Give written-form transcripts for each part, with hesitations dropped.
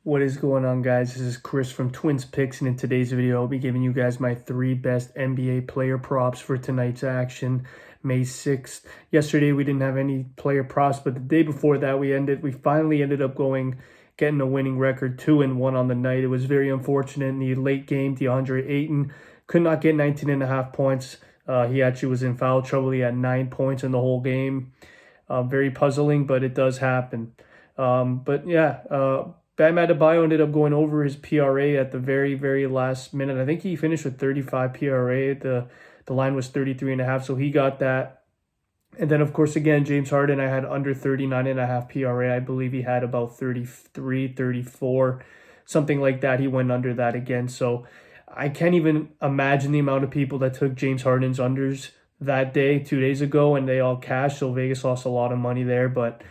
What is going on, guys? This is Chris from Twins Picks, and in today's video, I'll be giving you guys my 3 best NBA player props for tonight's action, May 6th. Yesterday, we didn't have any player props, but the day before that, we finally ended up getting a winning record, 2-1 on the night. It was very unfortunate in the late game. DeAndre Ayton could not get 19.5 points. He actually was in foul trouble. He had 9 points in the whole game. Very puzzling, but it does happen. Bam Adebayo ended up going over his PRA at the very, very last minute. I think he finished with 35 PRA. The line was 33.5, so he got that. And then, of course, again, James Harden, I had under 39.5 PRA. I believe he had about 33, 34, something like that. He went under that again. So I can't even imagine the amount of people that took James Harden's unders that day, 2 days ago, and they all cashed. So Vegas lost a lot of money there, but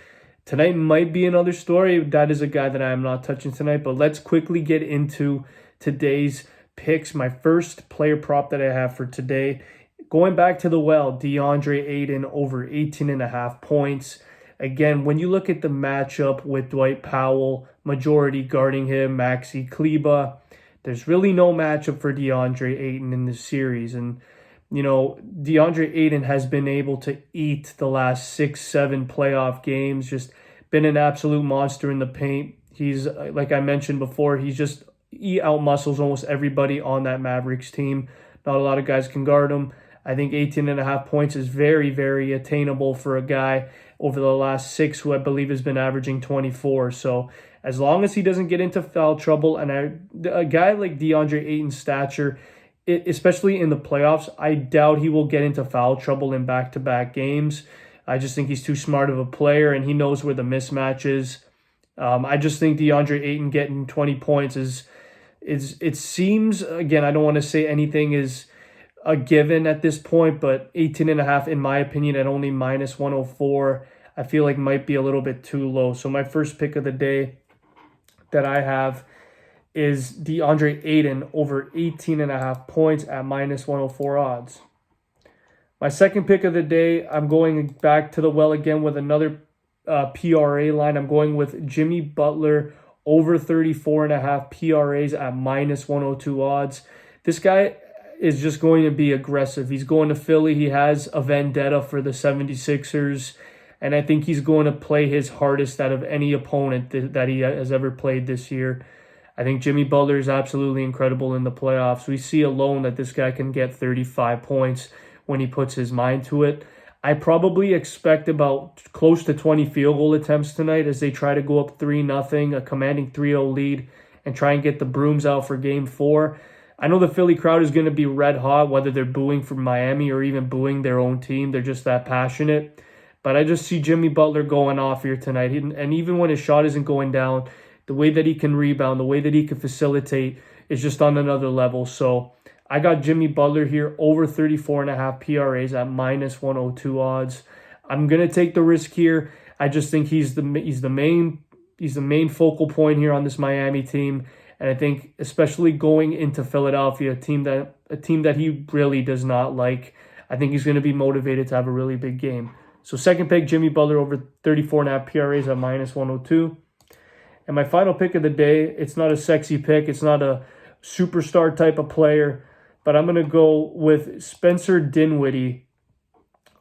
tonight might be another story. That is a guy that I am not touching tonight. But let's quickly get into today's picks. My first player prop that I have for today, going back to the well, Deandre Ayden over 18.5 points. Again, when you look at the matchup with Dwight Powell, majority guarding him, Maxi Kleber, there's really no matchup for Deandre Ayton in this series. And Deandre Ayden has been able to eat the last 6-7 playoff games, just been an absolute monster in the paint. He's, like I mentioned before, he out-muscles almost everybody on that Mavericks team. Not a lot of guys can guard him. I think 18.5 points is very, very attainable for a guy over the last 6 who I believe has been averaging 24. So as long as he doesn't get into foul trouble, and a guy like Deandre Ayton's stature, especially in the playoffs, I doubt he will get into foul trouble in back-to-back games. I just think he's too smart of a player, and he knows where the mismatch is. I just think DeAndre Ayton getting 20 points it seems, again, I don't want to say anything is a given at this point, but 18.5, in my opinion, at only minus 104, I feel like might be a little bit too low. So my first pick of the day that I have is Deandre Ayden over 18.5 points at minus 104 odds. My second pick of the day, I'm going back to the well again with another PRA line. I'm going with Jimmy Butler over 34.5 PRAs at minus 102 odds. This guy is just going to be aggressive. He's going to Philly. He has a vendetta for the 76ers, and I think he's going to play his hardest out of any opponent that he has ever played this year. I think Jimmy Butler is absolutely incredible in the playoffs. We see alone that this guy can get 35 points when he puts his mind to it. I probably expect about close to 20 field goal attempts tonight as they try to go up 3-0, a commanding 3-0 lead, and try and get the brooms out for Game 4. I know the Philly crowd is going to be red hot, whether they're booing for Miami or even booing their own team. They're just that passionate. But I just see Jimmy Butler going off here tonight. And even when his shot isn't going down, the way that he can rebound, the way that he can facilitate is just on another level. So I got Jimmy Butler here over 34.5 PRAs at minus 102 odds. I'm going to take the risk here. I just think he's the main focal point here on this Miami team. And I think especially going into Philadelphia, a team that he really does not like, I think he's going to be motivated to have a really big game. So second pick, Jimmy Butler over 34.5 PRAs at minus 102. And my final pick of the day, it's not a sexy pick. It's not a superstar type of player, but I'm going to go with Spencer Dinwiddie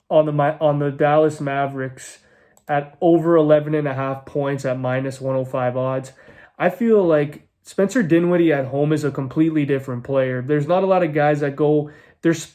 on the Dallas Mavericks at over 11.5 points at minus 105 odds. I feel like Spencer Dinwiddie at home is a completely different player. There's not a lot of guys that go,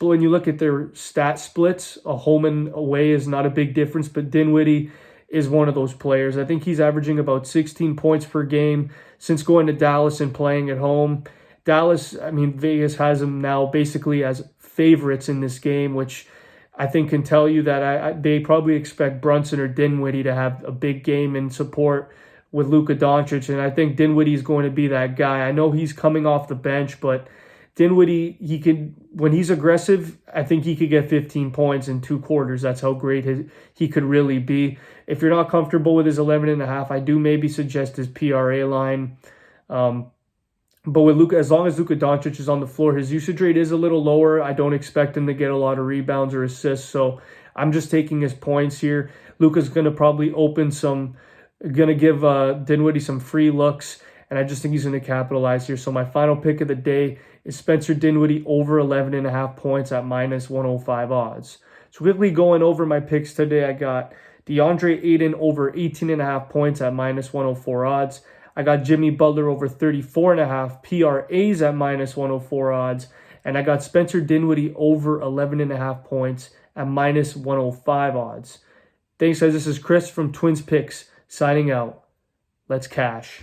when you look at their stat splits, a home and away is not a big difference, but Dinwiddie is one of those players. I think he's averaging about 16 points per game since going to Dallas and playing at home. Dallas, Vegas has them now basically as favorites in this game, which I think can tell you that they probably expect Brunson or Dinwiddie to have a big game in support with Luka Doncic, and I think Dinwiddie is going to be that guy. I know he's coming off the bench, but Dinwiddie, when he's aggressive, I think he could get 15 points in 2 quarters. That's how great he could really be. If you're not comfortable with his 11.5, I do maybe suggest his PRA line. But with Luka, as long as Luka Doncic is on the floor, his usage rate is a little lower. I don't expect him to get a lot of rebounds or assists, so I'm just taking his points here. Luka's going to probably give Dinwiddie some free looks. and I just think he's going to capitalize here. So my final pick of the day is Spencer Dinwiddie over 11.5 points at minus 105 odds. So quickly going over my picks today, I got DeAndre Ayton over 18.5 points at minus 104 odds. I got Jimmy Butler over 34.5 PRAs at minus 104 odds. And I got Spencer Dinwiddie over 11.5 points at minus 105 odds. Thanks, guys. This is Chris from Twins Picks signing out. Let's cash.